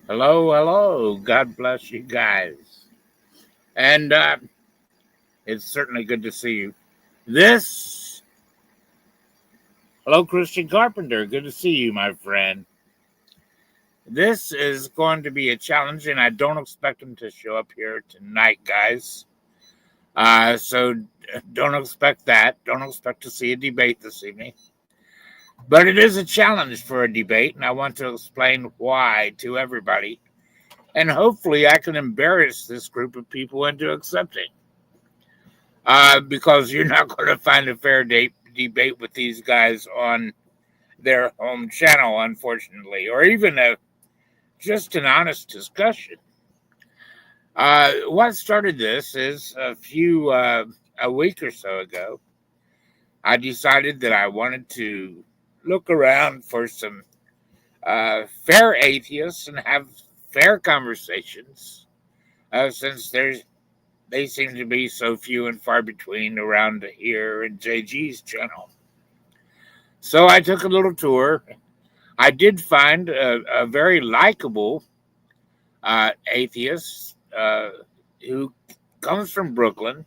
Hello, hello. God bless you guys. And it's certainly good to see you. This, hello, Christian Carpenter. Good to see you, my friend. This is going to be a challenge, and I don't expect him to show up here tonight, guys. So don't expect that. Don't expect to see a debate this evening. But it is a challenge for a debate, and I want to explain why to everybody. And hopefully, I can embarrass this group of people into accepting. Because you're not going to find a fair debate with these guys on their home channel, unfortunately, or even just an honest discussion. What started this is a week or so ago, I decided that I wanted to look around for some fair atheists and have fair conversations, since they seem to be so few and far between around here in JG's channel. So I took a little tour. I did find a very likable atheist who comes from Brooklyn,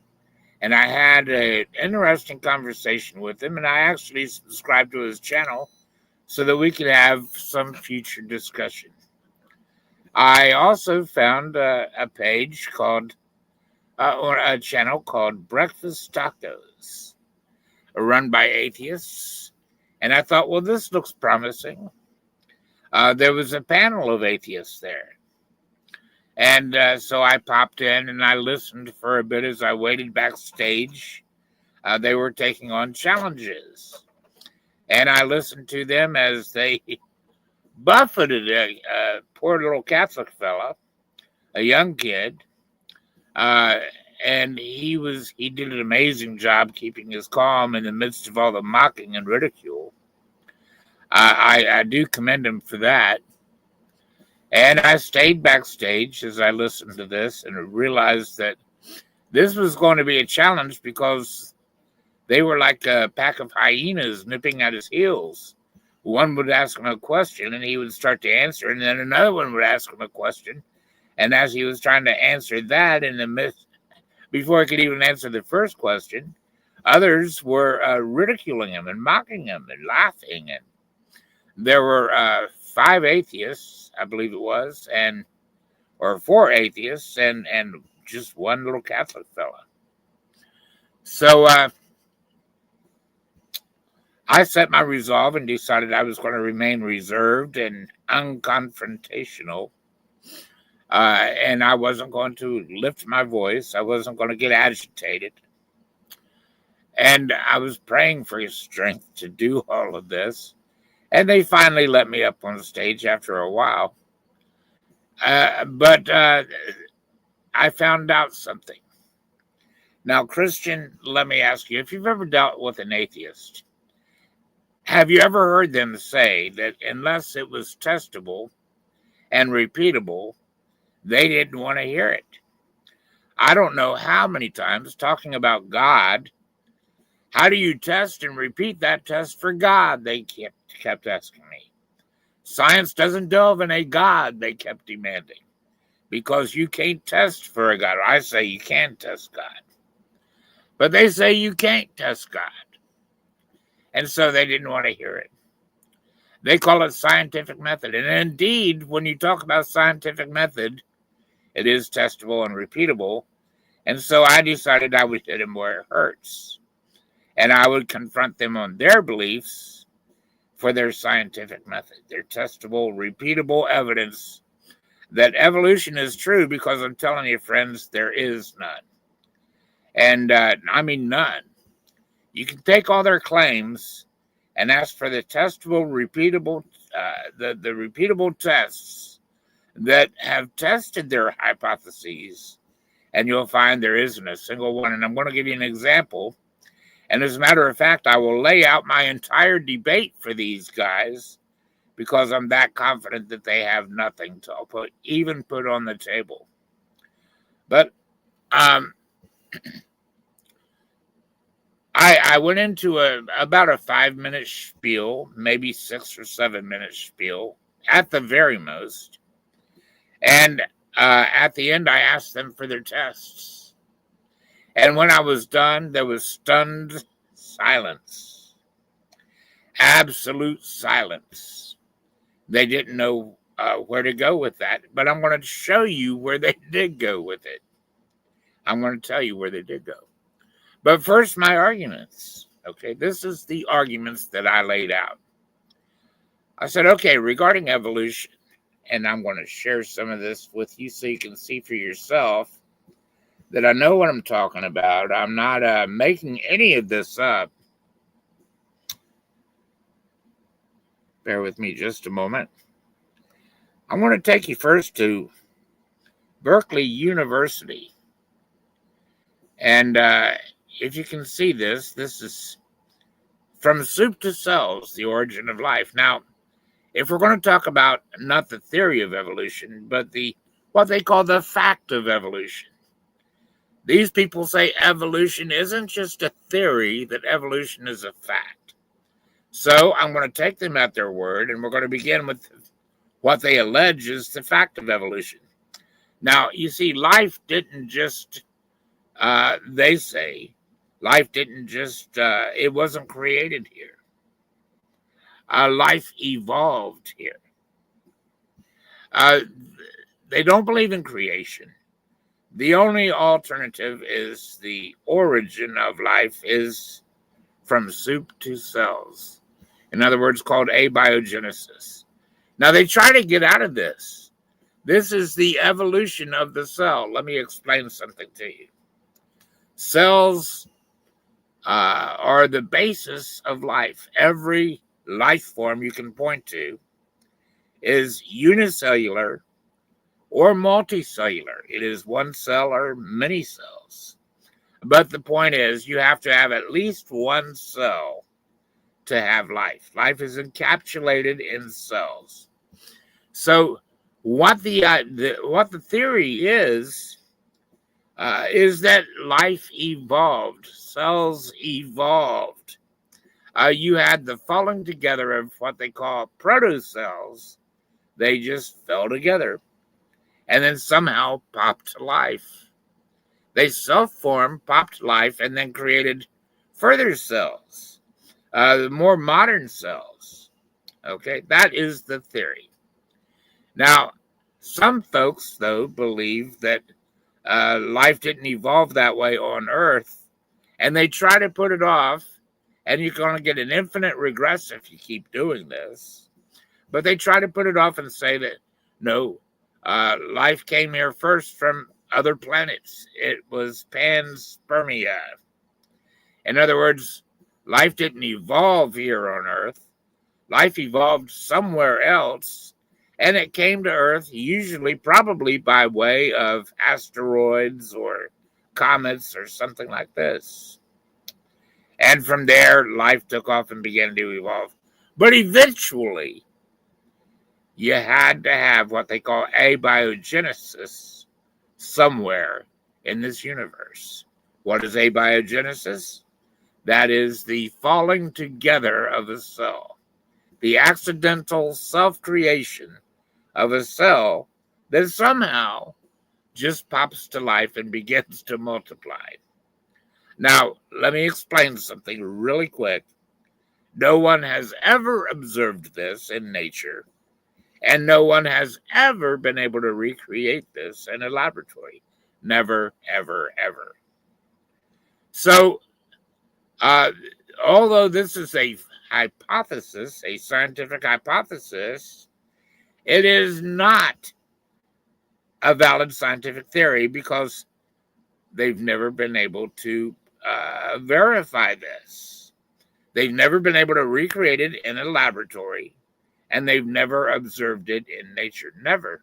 and I had an interesting conversation with him, and I actually subscribed to his channel so that we could have some future discussion. I also found a page called, or a channel called Breakfast Tacos, run by atheists. And I thought, well, this looks promising. There was a panel of atheists there. And so I popped in and I listened for a bit as I waited backstage. They were taking on challenges. And I listened to them as they buffeted a poor little Catholic fella, a young kid. And he did an amazing job keeping his calm in the midst of all the mocking and ridicule. I do commend him for that. And I stayed backstage as I listened to this and realized that this was going to be a challenge because they were like a pack of hyenas nipping at his heels. One would ask him a question and he would start to answer, and then another one would ask him a question. And as he was trying to answer that in the midst, before he could even answer the first question, others were ridiculing him and mocking him and laughing. And there were 5 atheists, I believe it was, or 4 atheists, and just one little Catholic fella. So I set my resolve and decided I was going to remain reserved and unconfrontational. And I wasn't going to lift my voice. I wasn't going to get agitated. And I was praying for his strength to do all of this. And they finally let me up on the stage after a while. But I found out something. Now, Christian, let me ask you, if you've ever dealt with an atheist, have you ever heard them say that unless it was testable and repeatable, they didn't want to hear it? I don't know how many times talking about God, how do you test and repeat that test for God? They kept asking me. Science doesn't delve in a God, they kept demanding, because you can't test for a God. I say you can test God, but they say you can't test God. And so they didn't want to hear it. They call it scientific method. And indeed, when you talk about scientific method, it is testable and repeatable. And so I decided I would hit them where it hurts. And I would confront them on their beliefs for their scientific method, their testable, repeatable evidence that evolution is true, because I'm telling you, friends, there is none. And I mean none. You can take all their claims and ask for the testable, repeatable, the repeatable tests that have tested their hypotheses, and you'll find there isn't a single one. And I'm going to give you an example. And as a matter of fact, I will lay out my entire debate for these guys because I'm that confident that they have nothing to put on the table. But I went into about a 5-minute spiel, maybe 6 or 7 minute spiel at the very most. And at the end, I asked them for their tests. And when I was done, there was stunned silence. Absolute silence. They didn't know where to go with that. But I'm going to show you where they did go with it. I'm going to tell you where they did go. But first, my arguments. Okay, this is the arguments that I laid out. I said, okay, regarding evolution, and I'm going to share some of this with you so you can see for yourself that I know what I'm talking about. I'm not making any of this up. Bear with me just a moment. I want to take you first to Berkeley University. And if you can see this, this is From Soup to Cells, the Origin of Life. Now, if we're going to talk about not the theory of evolution, but what they call the fact of evolution. These people say evolution isn't just a theory, that evolution is a fact. So I'm going to take them at their word, and we're going to begin with what they allege is the fact of evolution. Now, you see, life didn't just, they say, life didn't just, it wasn't created here. Life evolved here. They don't believe in creation. The only alternative is the origin of life is from soup to cells. In other words, called abiogenesis. Now, they try to get out of this. This is the evolution of the cell. Let me explain something to you. Cells are the basis of life. Every life form you can point to is unicellular or multicellular. It is one cell or many cells. But the point is, you have to have at least one cell to have life. Life is encapsulated in cells. So what the theory is that life evolved. Cells evolved. You had the falling together of what they call protocells. They just fell together and then somehow popped to life. They self-formed, popped to life, and then created further cells, more modern cells. Okay, that is the theory. Now, some folks, though, believe that life didn't evolve that way on Earth, and they try to put it off, and you're going to get an infinite regress if you keep doing this. But they try to put it off and say that, no, life came here first from other planets. It was panspermia. In other words, life didn't evolve here on Earth. Life evolved somewhere else, and it came to Earth, usually probably by way of asteroids or comets or something like this. And from there, life took off and began to evolve. But eventually, you had to have what they call abiogenesis somewhere in this universe. What is abiogenesis? That is the falling together of a cell. The accidental self-creation of a cell that somehow just pops to life and begins to multiply. Now, let me explain something really quick. No one has ever observed this in nature, and no one has ever been able to recreate this in a laboratory. Never, ever, ever. So, although this is a hypothesis, a scientific hypothesis, it is not a valid scientific theory because they've never been able to verify this. They've never been able to recreate it in a laboratory, and they've never observed it in nature. Never.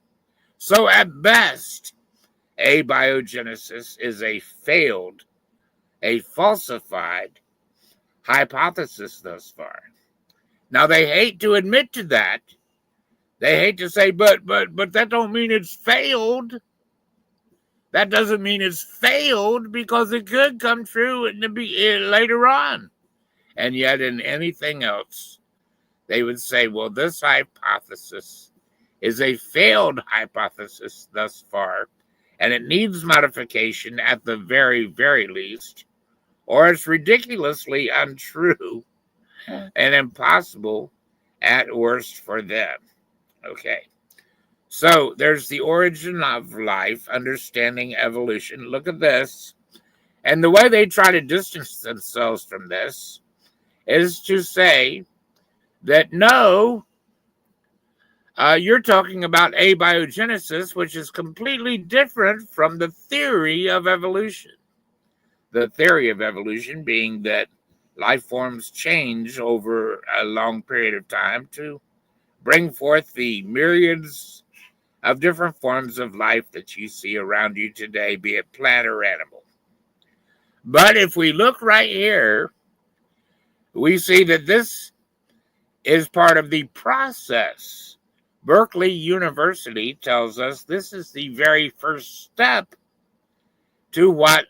So at best, abiogenesis is a failed, a falsified hypothesis thus far. Now, they hate to admit to that. They hate to say, but that don't mean it's failed. That doesn't mean it's failed because it could come true later on. And yet in anything else, they would say, well, this hypothesis is a failed hypothesis thus far, and it needs modification at the very, very least, or it's ridiculously untrue and impossible at worst for them. Okay. So there's the origin of life, understanding evolution. Look at this. And the way they try to distance themselves from this is to say that no, you're talking about abiogenesis, which is completely different from the theory of evolution. The theory of evolution being that life forms change over a long period of time to bring forth the myriads of different forms of life that you see around you today, be it plant or animal. But if we look right here, we see that this is part of the process. Berkeley University tells us this is the very first step to what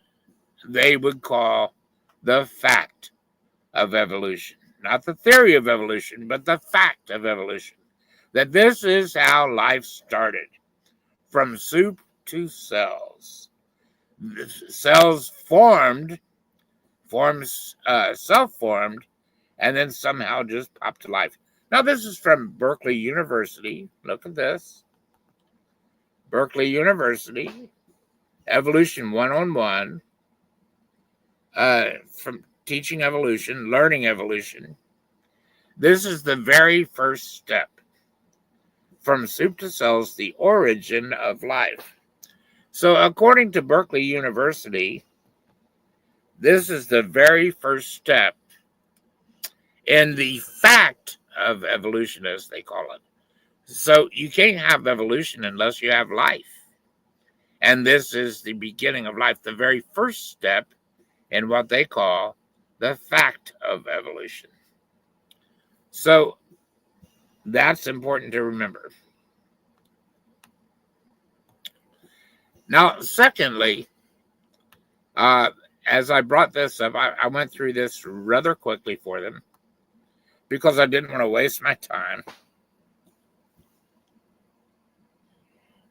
they would call the fact of evolution. Not the theory of evolution, but the fact of evolution. That this is how life started, from soup to cells. The cells self-formed, and then somehow just popped to life. Now, this is from Berkeley University. Look at this. Berkeley University, Evolution 101, from teaching evolution, learning evolution. This is the very first step. From soup to cells, the origin of life. So according to Berkeley University, this is the very first step in the fact of evolution, as they call it. So you can't have evolution unless you have life. And this is the beginning of life, the very first step in what they call the fact of evolution. So that's important to remember. Now, secondly, as I brought this up, I went through this rather quickly for them because I didn't want to waste my time.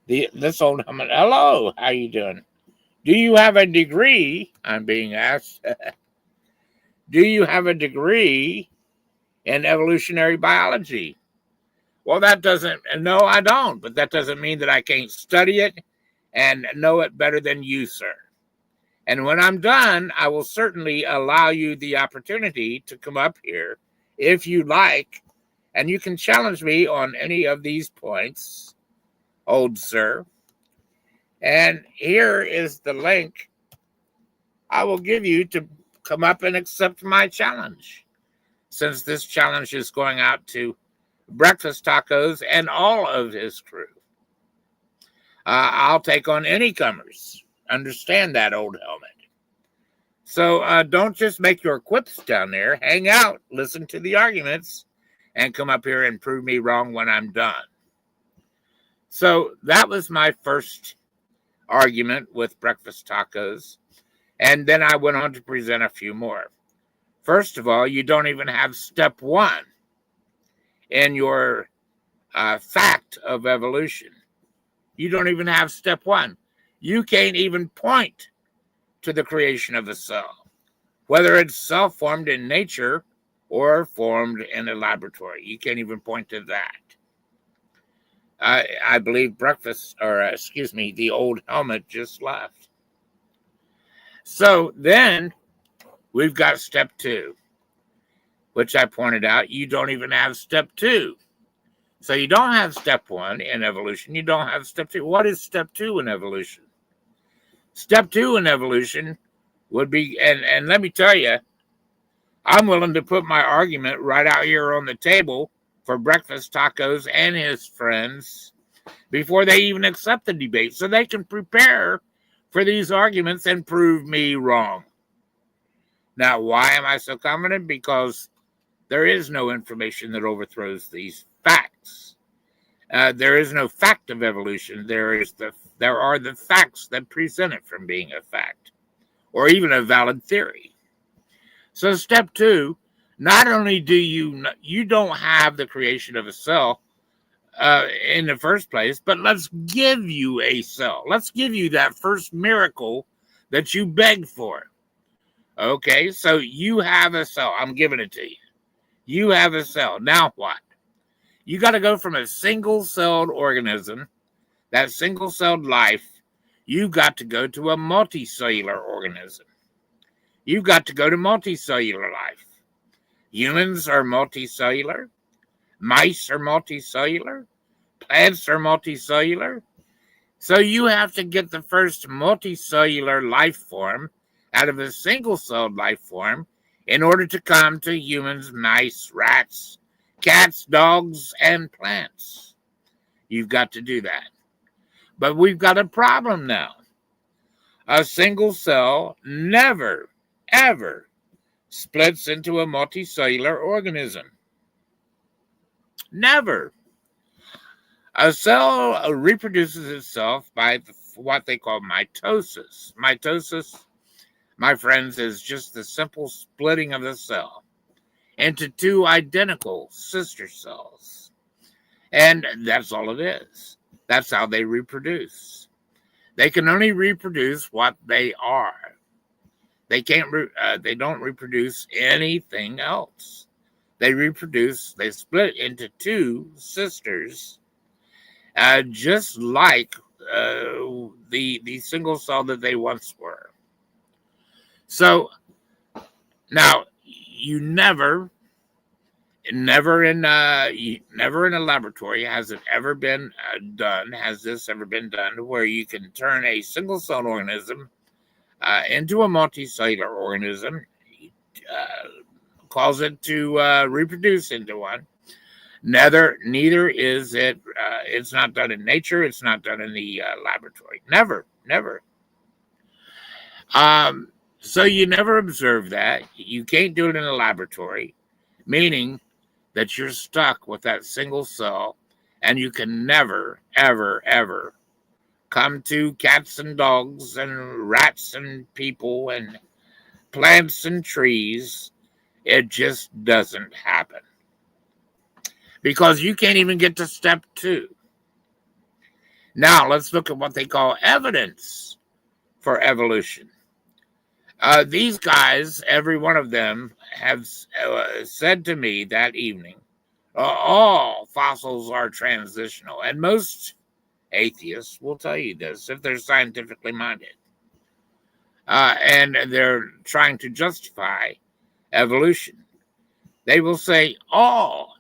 This old woman, hello, how you doing? Do you have a degree? I'm being asked. Do you have a degree in evolutionary biology? Well, no, I don't, but that doesn't mean that I can't study it and know it better than you, sir. And when I'm done, I will certainly allow you the opportunity to come up here if you like, and you can challenge me on any of these points, old sir. And here is the link I will give you to come up and accept my challenge, since this challenge is going out to Breakfast Tacos and all of his crew. I'll take on any comers. Understand that, old helmet. So don't just make your quips down there. Hang out, listen to the arguments, and come up here and prove me wrong when I'm done. So that was my first argument with Breakfast Tacos. And then I went on to present a few more. First of all, you don't even have step one in your fact of evolution. You don't even have step one. You can't even point to the creation of a cell, whether it's self-formed in nature or formed in a laboratory. You can't even point to that. I believe the old helmet just left. So then we've got step two, which I pointed out. You don't even have step two. So you don't have step one in evolution. You don't have step two. What is step two in evolution? Step two in evolution would be, and let me tell you, I'm willing to put my argument right out here on the table for Breakfast Tacos and his friends before they even accept the debate, so they can prepare for these arguments and prove me wrong. Now, why am I so confident? Because there is no information that overthrows these facts. There is no fact of evolution. There are the facts that present it from being a fact, or even a valid theory. So step two, not only do you don't have the creation of a cell in the first place, but let's give you a cell. Let's give you that first miracle that you begged for. Okay, so you have a cell. I'm giving it to you. You have a cell. Now what? You got to go from a single-celled organism, that single-celled life, you've got to go to a multicellular organism. You've got to go to multicellular life. Humans are multicellular. Mice are multicellular. Plants are multicellular. So you have to get the first multicellular life form out of a single-celled life form in order to come to humans, mice, rats, cats, dogs, and plants. You've got to do that. But we've got a problem now. A single cell never, ever splits into a multicellular organism. Never. A cell reproduces itself by what they call mitosis. Mitosis, my friends, is just the simple splitting of the cell into two identical sister cells. And that's all it is. That's how they reproduce. They can only reproduce what they are. They don't reproduce anything else. They split into two sisters, just like the single cell that they once were. So now you never in a laboratory has it ever been done. Has this ever been done where you can turn a single cell organism into a multicellular organism, cause it to reproduce into one? Neither is it. It's not done in nature. It's not done in the laboratory. Never. So you never observe that. You can't do it in a laboratory, meaning that you're stuck with that single cell, and you can never, ever, ever come to cats and dogs and rats and people and plants and trees. It just doesn't happen. Because you can't even get to step 2. Now, let's look at what they call evidence for evolution. These guys, every one of them, have said to me that evening, all fossils are transitional. And most atheists will tell you this if they're scientifically minded. And they're trying to justify evolution. They will say all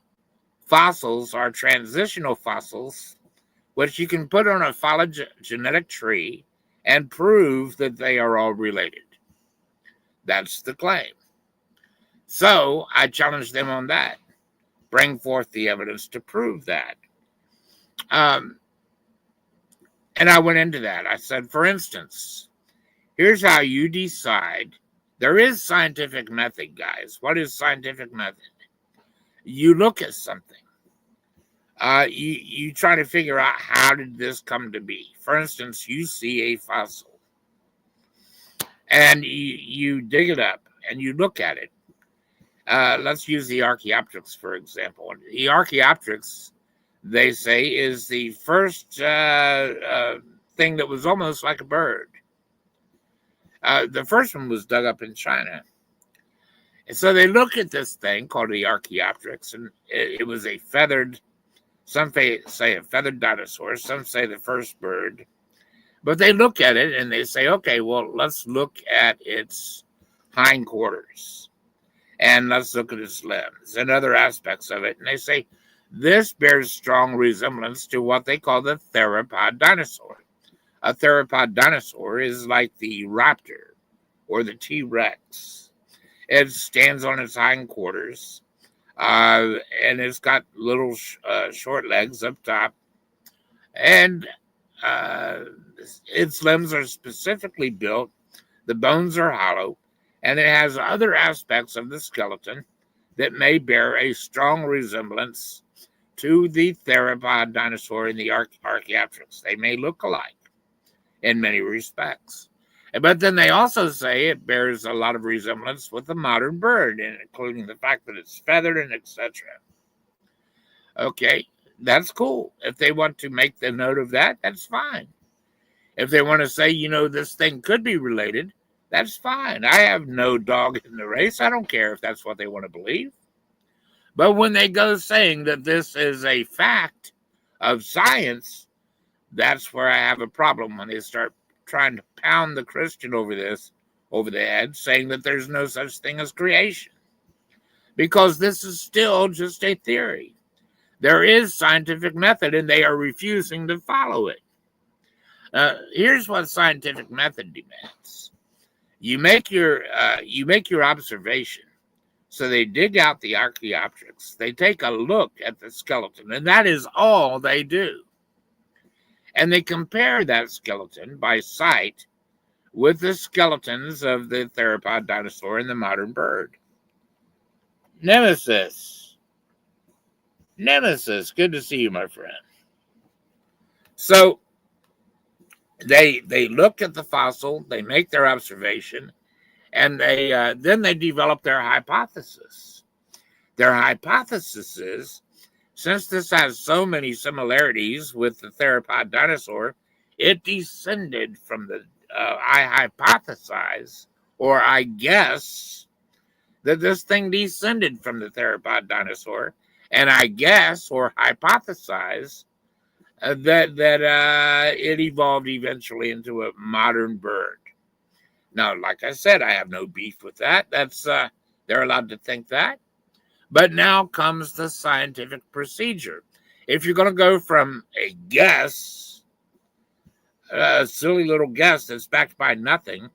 fossils are transitional fossils, which you can put on a phylogenetic tree and prove that they are all related. That's the claim. So I challenge them on that. Bring forth the evidence to prove that. And I went into that. I said, for instance, here's how you decide. There is scientific method, guys. What is scientific method? You look at something. You try to figure out how did this come to be. For instance, you see a fossil. And you dig it up and you look at it. Let's use the Archaeopteryx, for example. The Archaeopteryx, they say, is the first thing that was almost like a bird. The first one was dug up in China. And so they look at this thing called the Archaeopteryx, and it was a feathered, some say a feathered dinosaur, some say the first bird. But they look at it and they say, okay, well, let's look at its hindquarters. And let's look at its limbs and other aspects of it. And they say, this bears strong resemblance to what they call the theropod dinosaur. A theropod dinosaur is like the raptor or the T-Rex. It stands on its hindquarters, and it's got little short legs up top. And its limbs are specifically built. The bones are hollow, and it has other aspects of the skeleton that may bear a strong resemblance to the theropod dinosaur in the Archaeopteryx. They may look alike in many respects. But then they also say it bears a lot of resemblance with the modern bird, including the fact that it's feathered and etc. Okay, that's cool. If they want to make the note of that, that's fine. If they want to say, this thing could be related, that's fine. I have no dog in the race. I don't care if that's what they want to believe. But when they go saying that this is a fact of science, that's where I have a problem, when they start trying to pound the Christian over the head, saying that there's no such thing as creation. Because this is still just a theory. There is scientific method, and they are refusing to follow it. Here's what scientific method demands. You make your observation. So they dig out the Archaeopteryx. They take a look at the skeleton, and that is all they do. And they compare that skeleton by sight with the skeletons of the theropod dinosaur and the modern bird. Nemesis, good to see you, my friend. So they look at the fossil, they make their observation, and then they develop their hypothesis. Their hypothesis is, since this has so many similarities with the theropod dinosaur, it descended from the, I hypothesize, or I guess, that this thing descended from the theropod dinosaur, and I guess, or hypothesize, that it evolved eventually into a modern bird. Now, like I said, I have no beef with that. That's they're allowed to think that. But now comes the scientific procedure. If you're going to go from a guess, a silly little guess that's backed by nothing,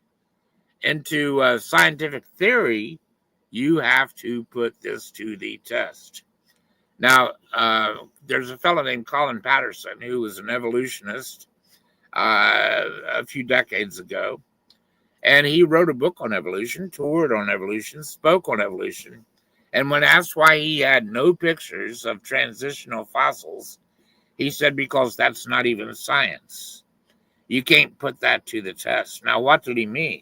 into scientific theory, you have to put this to the test. Now, there's a fellow named Colin Patterson who was an evolutionist a few decades ago. And he wrote a book on evolution, toured on evolution, spoke on evolution. And when asked why he had no pictures of transitional fossils, he said, because that's not even science. You can't put that to the test. Now, what did he mean?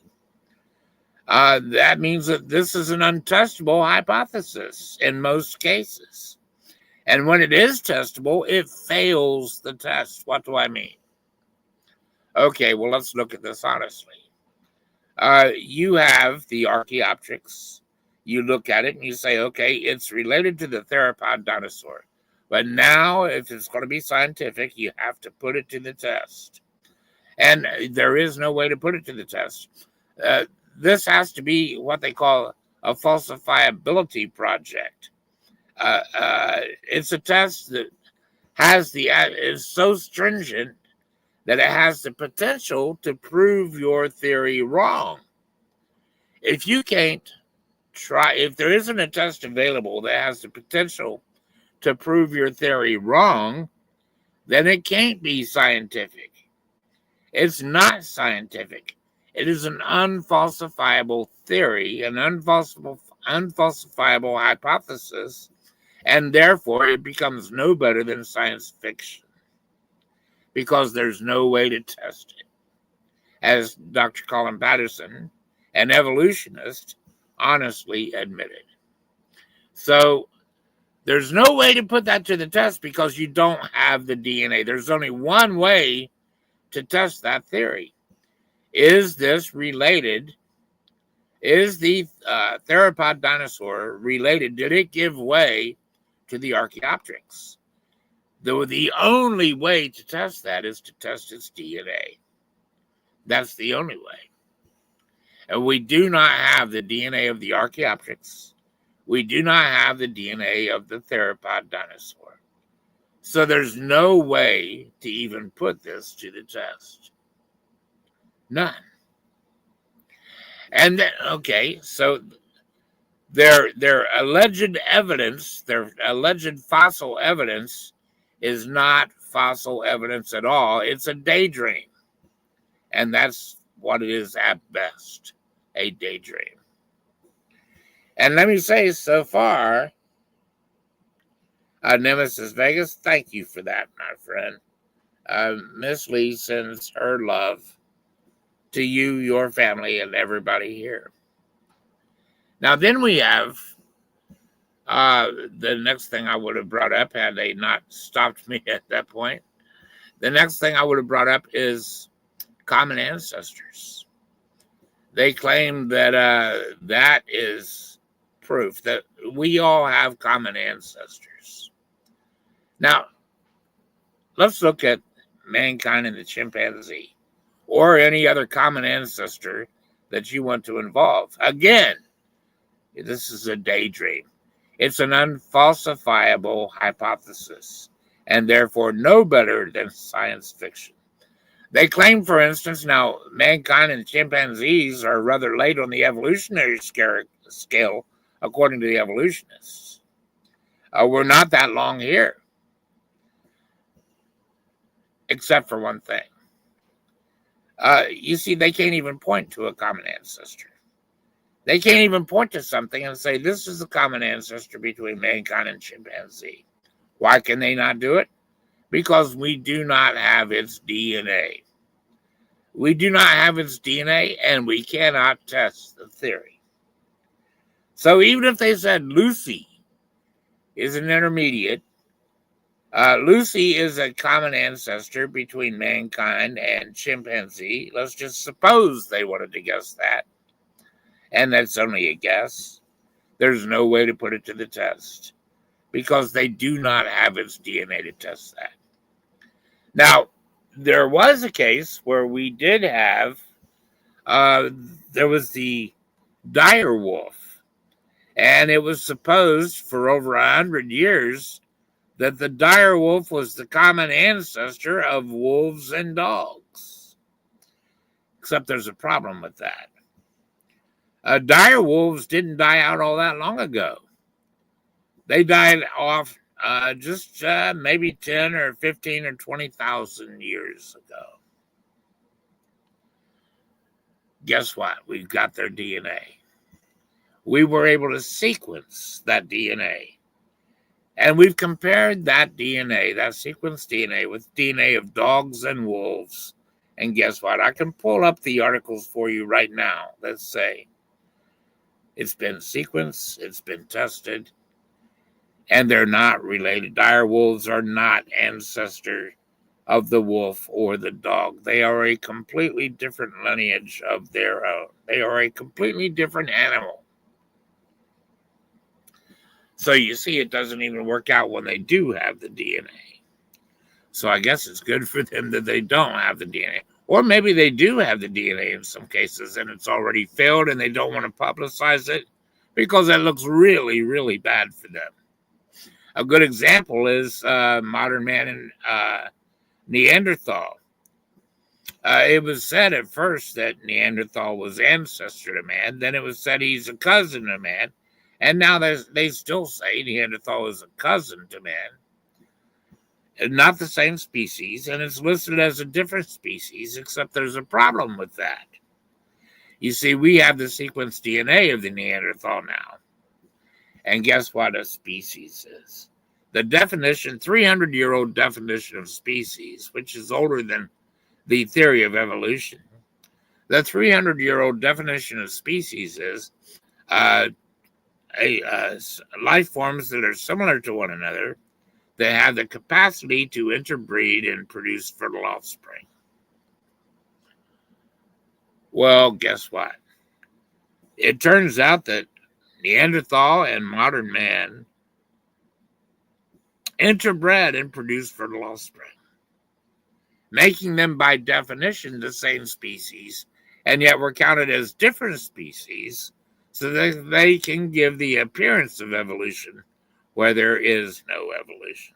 That means that this is an untestable hypothesis in most cases. And when it is testable, it fails the test. What do I mean? Okay, well, let's look at this honestly. You have the Archaeopteryx. You look at it and you say, okay, it's related to the theropod dinosaur. But now, if it's going to be scientific, you have to put it to the test. And there is no way to put it to the test. This has to be what they call a falsifiability project. It's a test that is so stringent that it has the potential to prove your theory wrong. If you can't if there isn't a test available that has the potential to prove your theory wrong, then it can't be scientific. It's not scientific. It is an unfalsifiable theory, an unfalsifiable hypothesis, and therefore it becomes no better than science fiction, because there's no way to test it, as Dr. Colin Patterson, an evolutionist, honestly admitted. So there's no way to put that to the test because you don't have the DNA. There's only one way to test that theory. Is this related? Is the theropod dinosaur related? Did it give way to the Archaeopteryx? The only way to test that is to test its DNA. That's the only way. And we do not have the DNA of the Archaeopteryx. We do not have the DNA of the theropod dinosaur. So there's no way to even put this to the test. None. And then, okay, so their alleged evidence, their alleged fossil evidence is not fossil evidence at all. It's a daydream. And that's what it is at best, a daydream. And let me say, so far, Nemesis Vegas, thank you for that, my friend. Miss Lee sends her love to you, your family, and everybody here. Now, then we have The next thing I would have brought up, had they not stopped me at that point, the next thing I would have brought up is common ancestors. They claim that that is proof that we all have common ancestors. Now, let's look at mankind and the chimpanzee, or any other common ancestor that you want to involve. Again, this is a daydream. It's an unfalsifiable hypothesis, and therefore no better than science fiction. They claim, for instance, now mankind and chimpanzees are rather late on the evolutionary scale, according to the evolutionists. We're not that long here, except for one thing. You see, they can't even point to a common ancestor. They can't even point to something and say, this is the common ancestor between mankind and chimpanzee. Why can they not do it? Because we do not have its DNA. We do not have its DNA, and we cannot test the theory. So even if they said Lucy is an intermediate, Lucy is a common ancestor between mankind and chimpanzee. Let's just suppose they wanted to guess that. And that's only a guess. There's no way to put it to the test, because they do not have its DNA to test that. Now, there was a case where we did have, there was the dire wolf, and it was supposed for over 100 years that the dire wolf was the common ancestor of wolves and dogs. Except there's a problem with that. Dire wolves didn't die out all that long ago. They died off just maybe 10 or 15 or 20,000 years ago. Guess what? We've got their DNA. We were able to sequence that DNA. And we've compared that DNA, that sequenced DNA, with DNA of dogs and wolves. And guess what? I can pull up the articles for you right now. Let's say it's been sequenced, it's been tested, and they're not related. Dire wolves are not ancestor of the wolf or the dog. They are a completely different lineage of their own. They are a completely different animal. So you see, it doesn't even work out when they do have the DNA. So I guess it's good for them that they don't have the DNA. Or maybe they do have the DNA in some cases and it's already failed and they don't want to publicize it because that looks really, really bad for them. A good example is modern man and Neanderthal. It was said at first that Neanderthal was ancestor to man. Then it was said he's a cousin to man. And now they still say Neanderthal is a cousin to man. Not the same species, and it's listed as a different species, except there's a problem with that. You see, we have the sequenced DNA of the Neanderthal now. And guess what a species is? The definition, 300-year-old definition of species, which is older than the theory of evolution. The 300-year-old definition of species is life forms that are similar to one another, that have the capacity to interbreed and produce fertile offspring. Well, guess what? It turns out that Neanderthal and modern man interbred and produced fertile offspring, making them by definition the same species, and yet were counted as different species so that they can give the appearance of evolution where there is no evolution.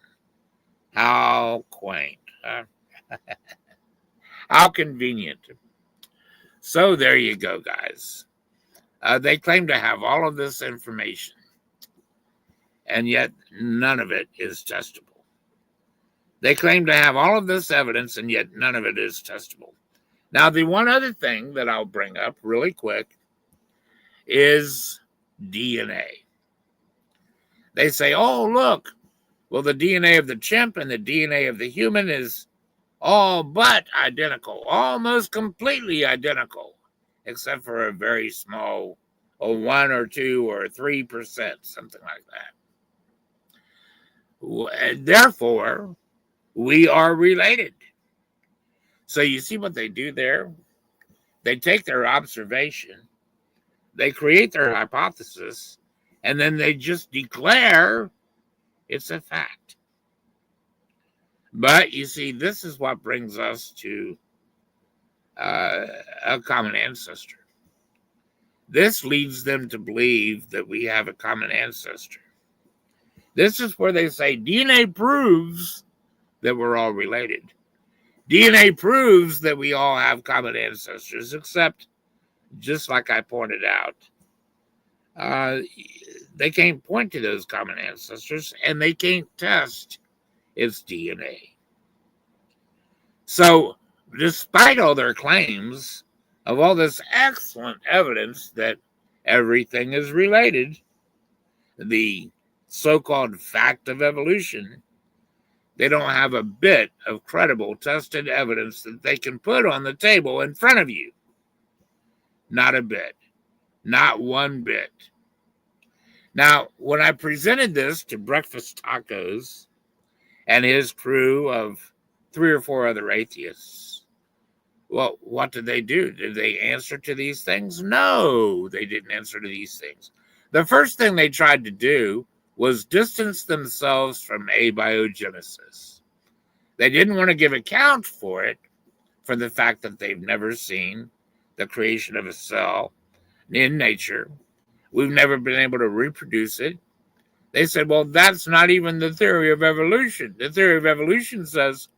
How quaint, huh? How convenient. So there you go, guys. They claim to have all of this information, and yet none of it is testable. They claim to have all of this evidence, and yet none of it is testable. Now, the one other thing that I'll bring up really quick is DNA. They say, oh, look, well, the DNA of the chimp and the DNA of the human is all but identical, almost completely identical, except for a very small 1 or 2 or 3%, something like that. Therefore, we are related. So you see what they do there? They take their observation, they create their hypothesis, and then they just declare it's a fact. But you see, this is what brings us to a common ancestor. This leads them to believe that we have a common ancestor. This is where they say DNA proves that we're all related. DNA proves that we all have common ancestors, except, just like I pointed out, they can't point to those common ancestors, and they can't test its DNA. So, despite all their claims of all this excellent evidence that everything is related, the so-called fact of evolution, they don't have a bit of credible, tested evidence that they can put on the table in front of you. Not a bit. Not one bit. Now, when I presented this to Breakfast Tacos and his crew of 3 or 4 other atheists, well, what did they do? Did they answer to these things? No, they didn't answer to these things. The first thing they tried to do was distance themselves from abiogenesis. They didn't want to give account for it, for the fact that they've never seen the creation of a cell in nature. We've never been able to reproduce it. They said, well, that's not even the theory of evolution. The theory of evolution says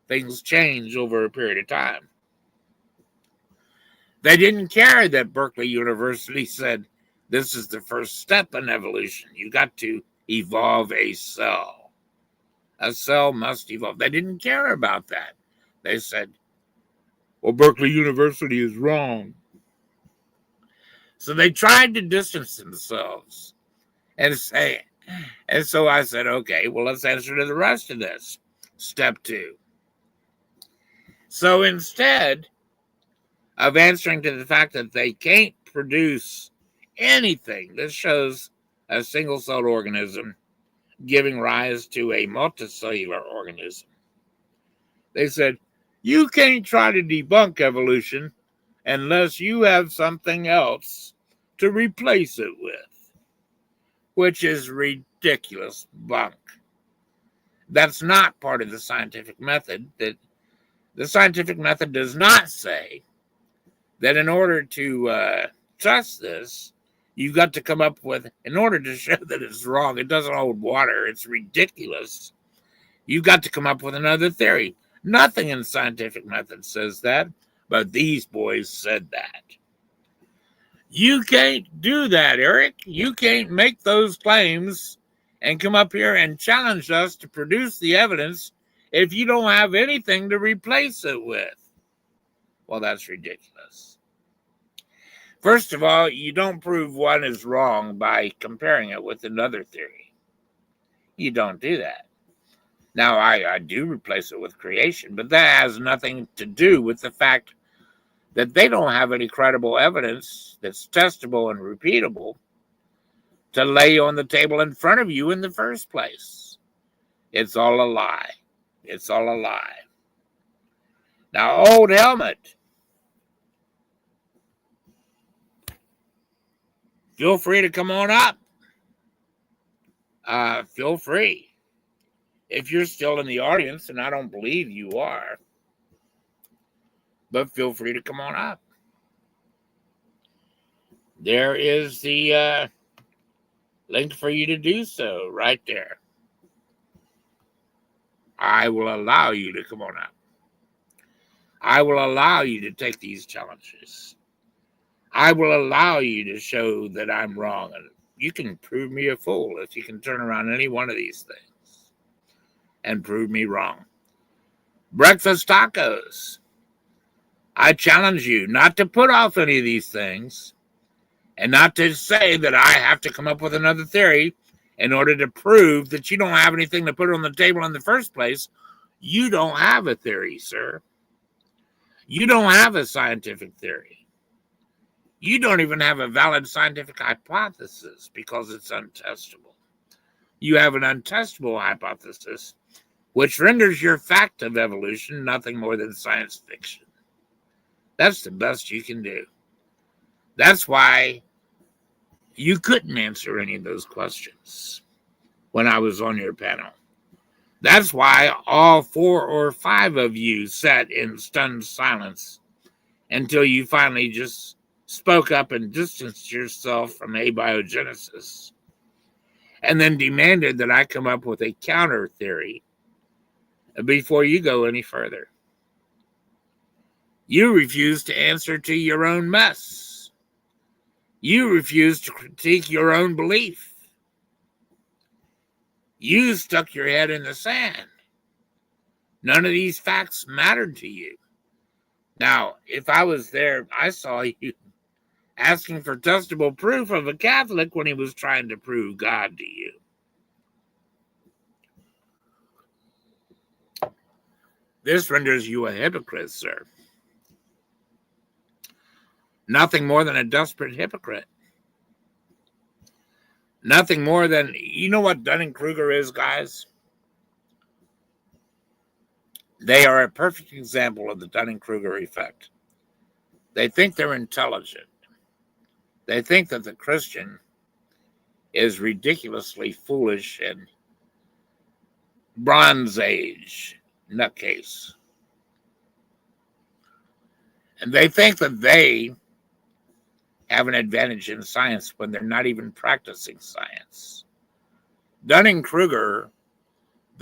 things change over a period of time. They didn't care that Berkeley University said this is the first step in evolution. You got to evolve a cell. A cell must evolve. They didn't care about that. They said, well, Berkeley University is wrong. So they tried to distance themselves and say, and so I said, okay, well, let's answer to the rest of this. Step 2. So instead of answering to the fact that they can't produce anything that shows a single-celled organism giving rise to a multicellular organism, they said, you can't try to debunk evolution unless you have something else to replace it with, which is ridiculous bunk. That's not part of the scientific method. That the scientific method does not say that in order to test this, you've got to come up with, in order to show that it's wrong, it doesn't hold water, it's ridiculous, you've got to come up with another theory. Nothing in scientific method says that, but these boys said that. You can't do that, Eric. You can't make those claims and come up here and challenge us to produce the evidence if you don't have anything to replace it with. Well, that's ridiculous. First of all, you don't prove one is wrong by comparing it with another theory. You don't do that. Now, I do replace it with creation, but that has nothing to do with the fact that they don't have any credible evidence that's testable and repeatable to lay on the table in front of you in the first place. It's all a lie. It's all a lie. Now, Old Helmet, feel free to come on up. Feel free. If you're still in the audience, and I don't believe you are, but feel free to come on up. There is the link for you to do so right there. I will allow you to come on up. I will allow you to take these challenges. I will allow you to show that I'm wrong. And you can prove me a fool if you can turn around any one of these things and prove me wrong. Breakfast Tacos. I challenge you not to put off any of these things and not to say that I have to come up with another theory in order to prove that you don't have anything to put on the table in the first place. You don't have a theory, sir. You don't have a scientific theory. You don't even have a valid scientific hypothesis because it's untestable. you have an untestable hypothesis, which renders your fact of evolution nothing more than science fiction. That's the best you can do. That's why you couldn't answer any of those questions when I was on your panel. That's why all 4 or 5 of you sat in stunned silence until you finally just spoke up and distanced yourself from abiogenesis, and then demanded that I come up with a counter theory before you go any further. You refuse to answer to your own mess. You refuse to critique your own belief. You stuck your head in the sand. None of these facts mattered to you. Now, if I was there, I saw you asking for testable proof of a Catholic when he was trying to prove God to you. This renders you a hypocrite, sir. Nothing more than a desperate hypocrite. Nothing more than, you know what Dunning-Kruger is, guys? They are a perfect example of the Dunning-Kruger effect. They think they're intelligent. They think that the Christian is ridiculously foolish and Bronze Age nutcase. And they think that they have an advantage in science when they're not even practicing science. The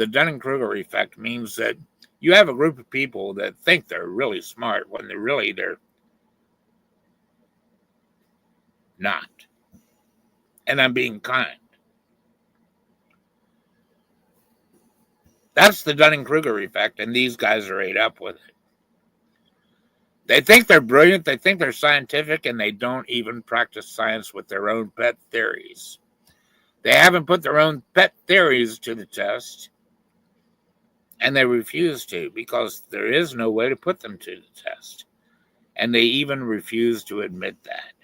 Dunning-Kruger effect means that you have a group of people that think they're really smart when they're not. And I'm being kind. That's the Dunning-Kruger effect, and these guys are ate up with it. They think they're brilliant, they think they're scientific, and they don't even practice science with their own pet theories. They haven't put their own pet theories to the test, and they refuse to because there is no way to put them to the test. And they even refuse to admit that.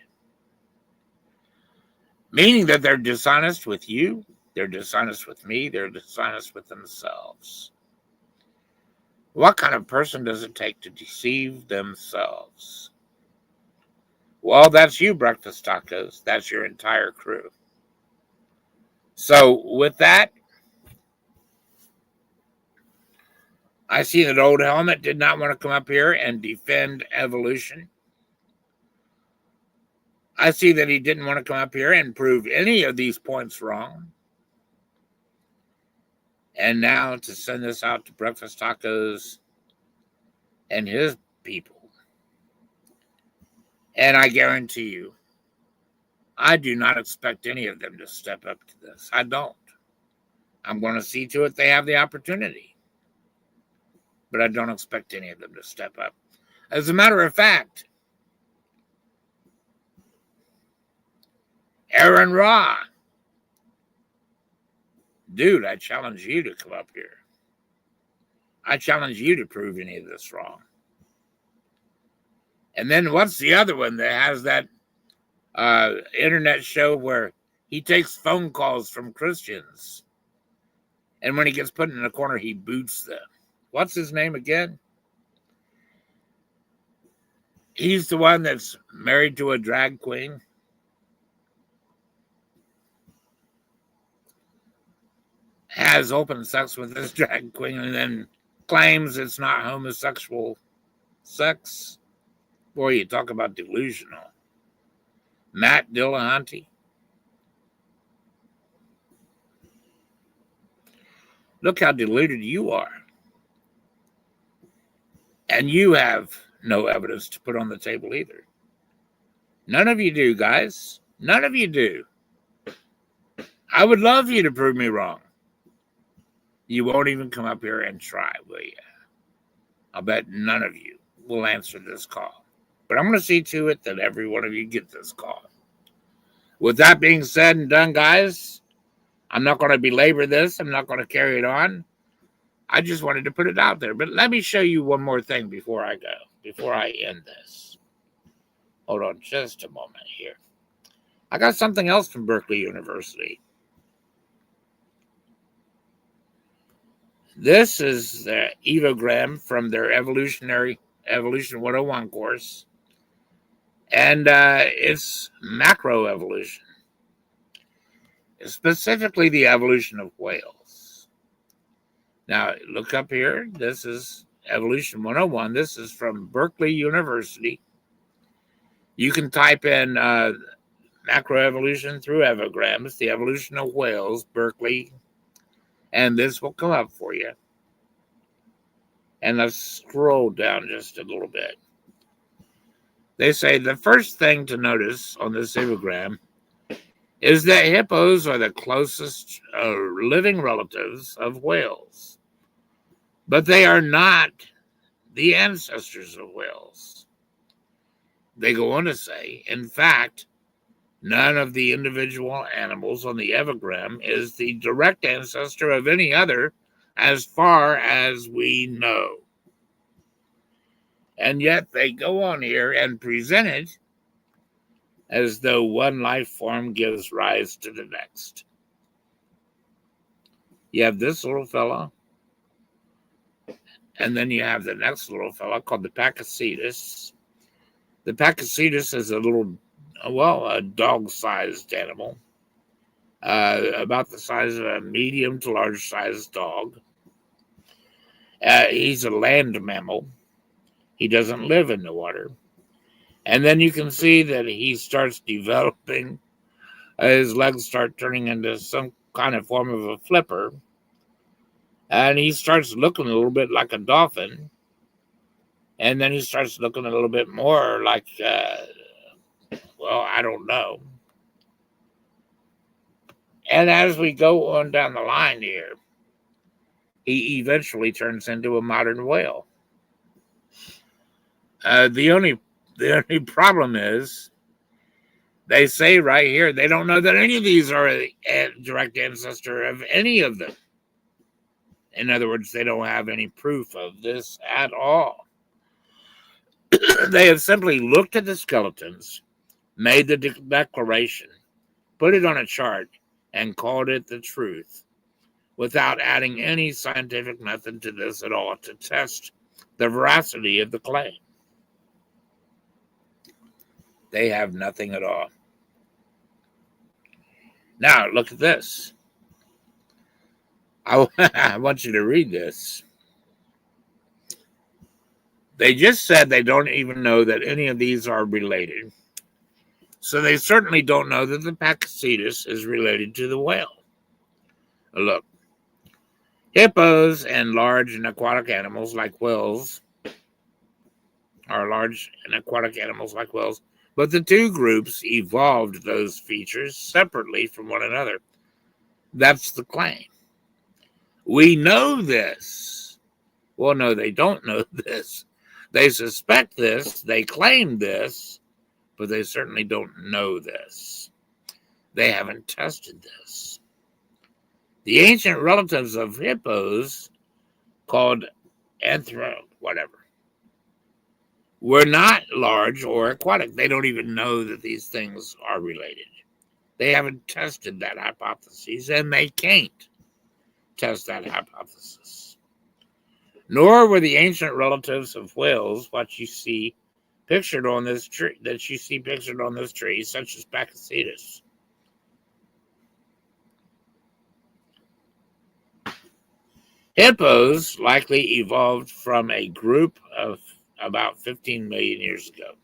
Meaning that they're dishonest with you, they're dishonest with me, they're dishonest with themselves. What kind of person does it take to deceive themselves? Well, that's you, Breakfast Tacos. That's your entire crew. So with that, I see that Old Helmet did not want to come up here and defend evolution. I see that he didn't want to come up here and prove any of these points wrong. And now to send this out to Breakfast Tacos and his people. And I guarantee you, I do not expect any of them to step up to this. I don't. I'm going to see to it they have the opportunity. But I don't expect any of them to step up. As a matter of fact, Aaron Ra, dude, I challenge you to come up here. I challenge you to prove any of this wrong. And then what's the other one that has that internet show where he takes phone calls from Christians, and when he gets put in a corner, he boots them? What's his name again? He's the one that's married to a drag queen. Has open sex with this drag queen and then claims it's not homosexual sex. Boy, you talk about delusional. Matt Dillahunty. Look how deluded you are. And you have no evidence to put on the table either. None of you do, guys. None of you do. I would love you to prove me wrong. You won't even come up here and try, will you? I'll bet none of you will answer this call. But I'm going to see to it that every one of you get this call. With that being said and done, guys, I'm not going to belabor this. I'm not going to carry it on. I just wanted to put it out there. But let me show you one more thing before I go, before I end this. Hold on just a moment here. I got something else from Berkeley University. This is the evogram from their Evolution 101 course, and it's macroevolution, specifically the evolution of whales. Now, look up here. This is Evolution 101. This is from Berkeley University. You can type in macroevolution through evograms, the evolution of whales, Berkeley, and this will come up for you. And let's scroll down just a little bit. They say the first thing to notice on this evogram is that hippos are the closest living relatives of whales, but they are not the ancestors of whales. They go on to say, in fact, none of the individual animals on the evogram is the direct ancestor of any other as far as we know. And yet they go on here and present it as though one life form gives rise to the next. You have this little fella, and then you have the next little fella called the Pakicetus. The Pakicetus is a dog-sized animal, about the size of a medium to large-sized dog. He's a land mammal. He doesn't live in the water. And then you can see that he starts developing, his legs start turning into some kind of form of a flipper. And he starts looking a little bit like a dolphin. And then he starts looking a little bit more like, I don't know. And as we go on down the line here, he eventually turns into a modern whale. The only problem is, they say right here, they don't know that any of these are a direct ancestor of any of them. In other words, they don't have any proof of this at all. They have simply looked at the skeletons, made the declaration, put it on a chart, and called it the truth, without adding any scientific method to this at all to test the veracity of the claim. They have nothing at all. Now, look at this. I want you to read this. They just said they don't even know that any of these are related. So they certainly don't know that the Pakicetus is related to the whale. Look, hippos and large and aquatic animals like whales are large and aquatic animals like whales, but the two groups evolved those features separately from one another. That's the claim. We know this. Well, no, they don't know this. They suspect this, they claim this, but they certainly don't know this. They haven't tested this. The ancient relatives of hippos, called were not large or aquatic. They don't even know that these things are related. They haven't tested that hypothesis, and they can't test that hypothesis. Nor were the ancient relatives of whales what you see pictured on this tree, such as Pakicetus. Hippos likely evolved from a group of about 15 million years ago.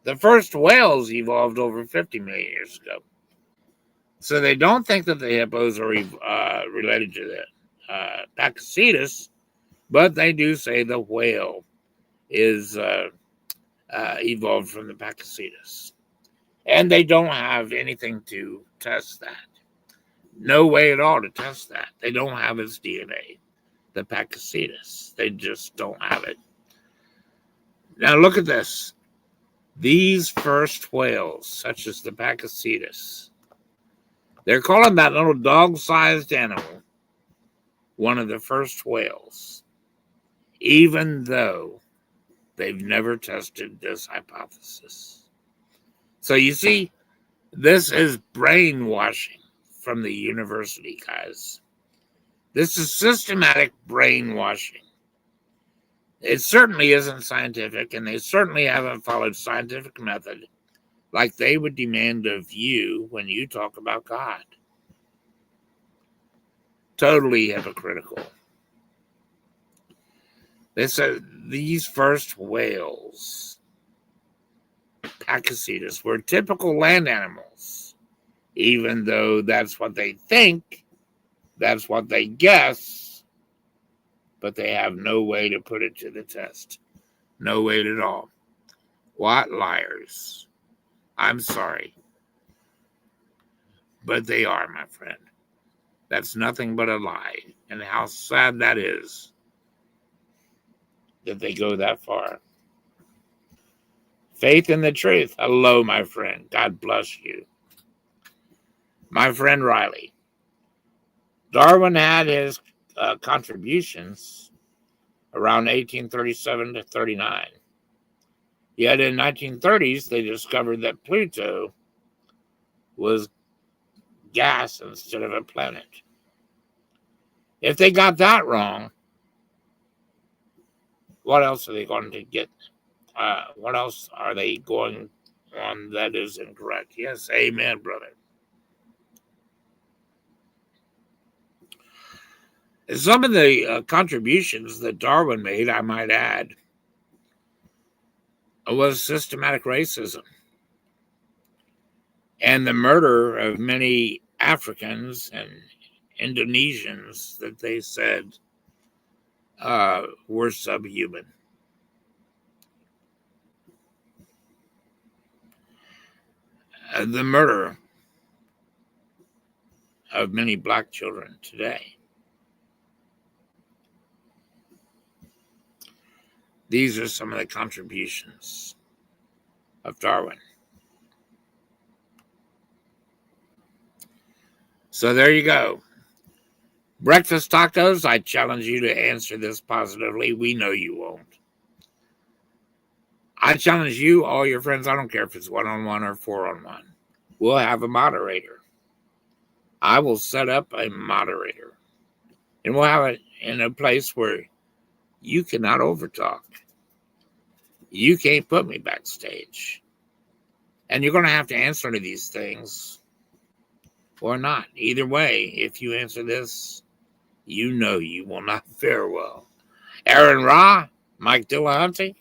The first whales evolved over 50 million years ago. So they don't think that the hippos are related to the Pakicetus, but they do say the whale is evolved from the Pakicetus. And they don't have anything to test that. No way at all to test that. They don't have its DNA, the Pakicetus. They just don't have it. Now look at this. These first whales, such as the Pakicetus, they're calling that little dog-sized animal one of the first whales, even though they've never tested this hypothesis. So you see, this is brainwashing from the university guys. This is systematic brainwashing. It certainly isn't scientific, and they certainly haven't followed scientific method like they would demand of you when you talk about God. Totally hypocritical. They said these first whales, Pachycetus, were typical land animals, even though that's what they think, that's what they guess, but they have no way to put it to the test. No way at all. What liars. I'm sorry. But they are, my friend. That's nothing but a lie. And how sad that is that they go that far. Faith in the truth. Hello, my friend. God bless you. My friend Riley. Darwin had his contributions around 1837 to 39. Yet in 1930s, they discovered that Pluto was gas instead of a planet. If they got that wrong, what else are they going to get? What else are they going on that is incorrect? Yes, amen, brother. Some of the contributions that Darwin made, I might add, was systematic racism and the murder of many Africans and Indonesians that they said were subhuman. The murder of many black children today. These are some of the contributions of Darwin. So there you go. Breakfast tacos, I challenge you to answer this positively. We know you won't. I challenge you, all your friends, I don't care if it's 1-on-1 or 4-on-1. We'll have a moderator. I will set up a moderator. And we'll have it in a place where you cannot overtalk. You can't put me backstage. And you're going to have to answer to these things or not. Either way, if you answer this, you know you will not fare well. Aaron Ra, Mike Dillahunty,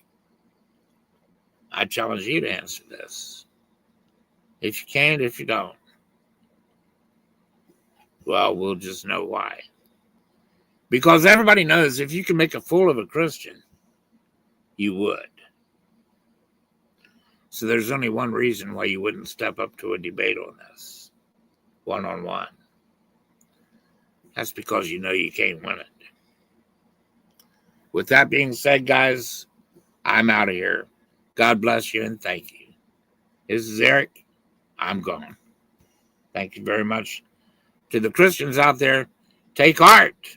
I challenge you to answer this. If you can, if you don't, well, we'll just know why. Because everybody knows if you can make a fool of a Christian, you would. So there's only one reason why you wouldn't step up to a debate on this, 1-on-1. That's because you know you can't win it. With that being said, guys, I'm out of here. God bless you and thank you. This is Eric. I'm gone. Thank you very much. To the Christians out there, take heart.